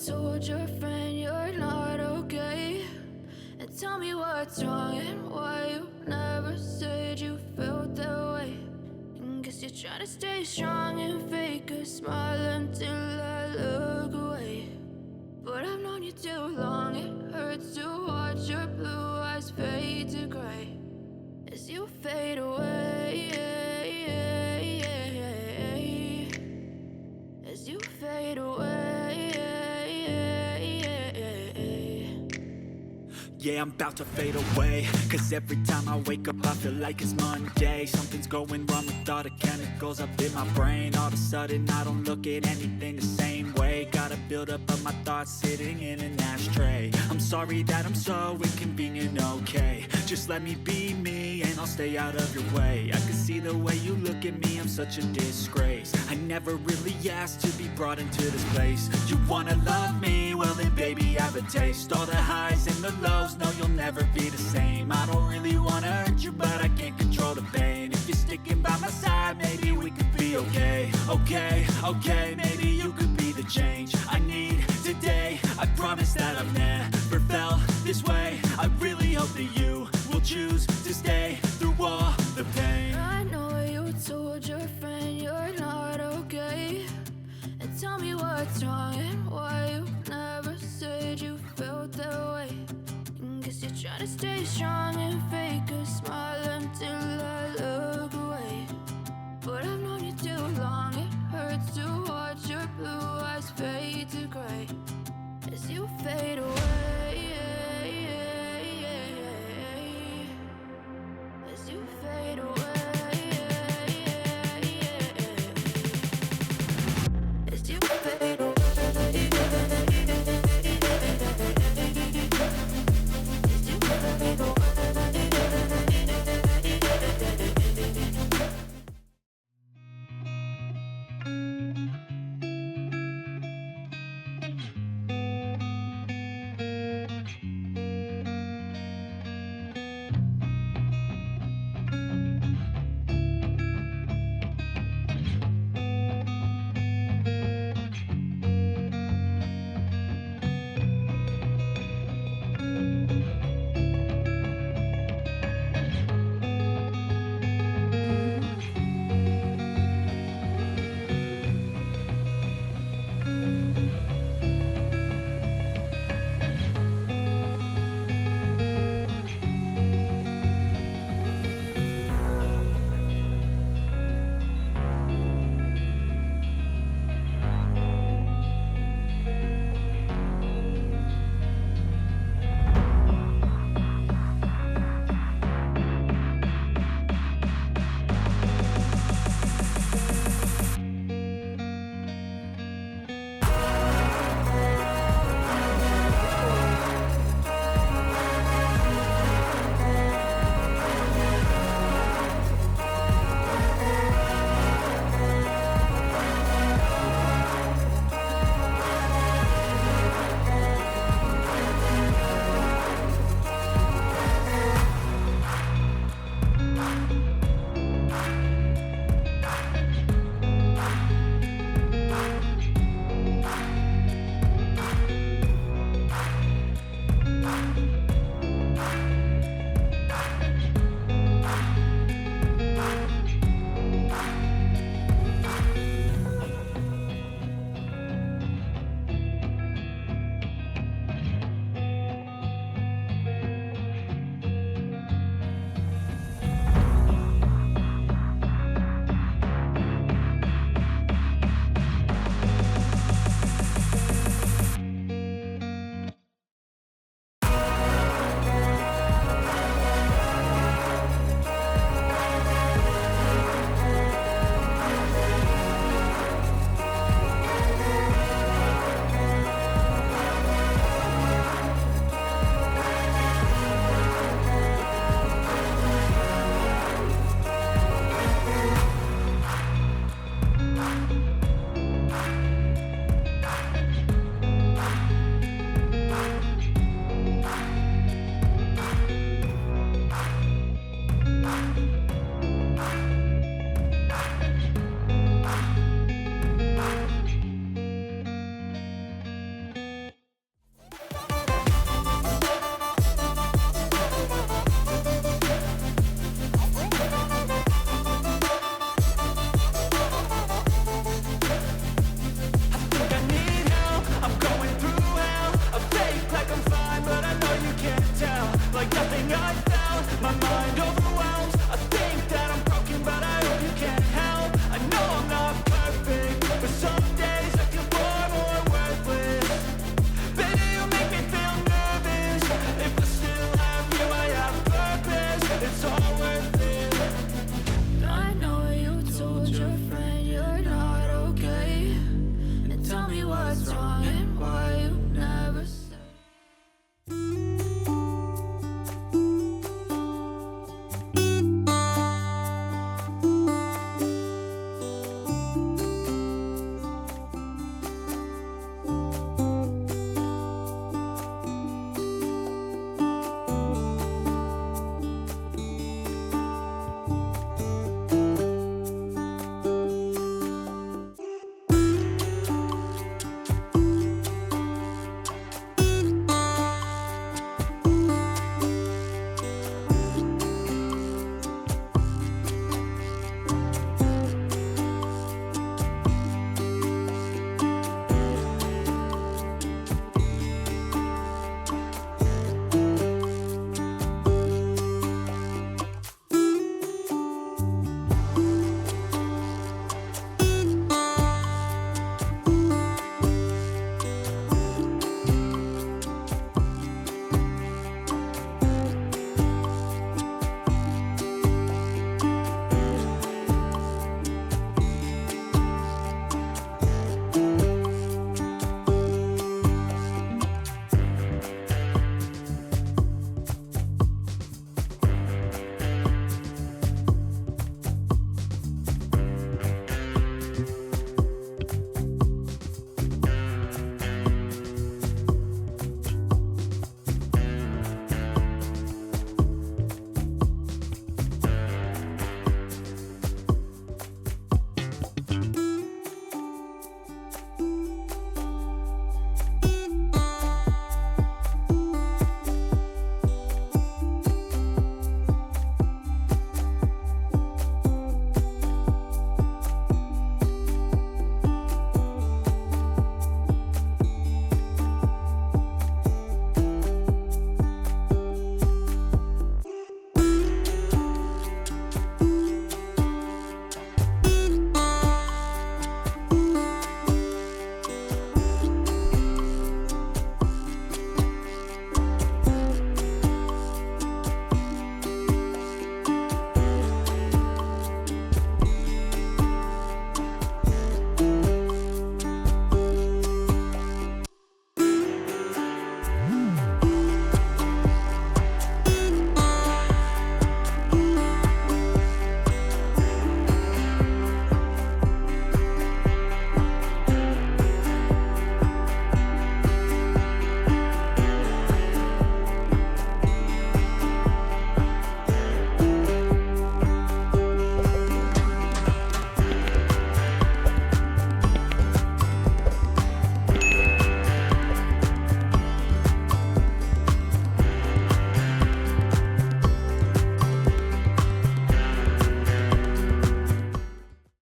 told your friend you're not okay, and tell me what's wrong and why you never said you felt that way. And guess you're trying to stay strong and fake a smile until I look away. But I've known you too long, it hurts to watch your blue eyes fade to gray as you fade away, as you fade away. Yeah, I'm about to fade away, cause every time I wake up I feel like it's Monday. Something's going wrong with all the chemicals up in my brain. All of a sudden I don't look at anything the same way. Gotta build up of my thoughts sitting in an ashtray. I'm sorry that I'm so inconvenient, okay. Just let me be me and I'll stay out of your way. I can see the way you look at me, I'm such a disgrace. I never really asked to be brought into this place. You wanna love me? Well then baby have a taste. All the highs and the lows, no you'll never be the same. I don't really wanna hurt you but I can't control the pain. If you're sticking by my side maybe we could be okay. Okay, maybe you could be the change I need today. I promise that I've never felt this way. I really hope that you will choose to stay through all the pain. I know you told your friend you're not okay, and tell me what's wrong and why you never said you felt that way. And guess you're trying to stay strong and fake a smile until I look away. But I've known you too long, it hurts to watch your blue eyes fade to gray as you fade away.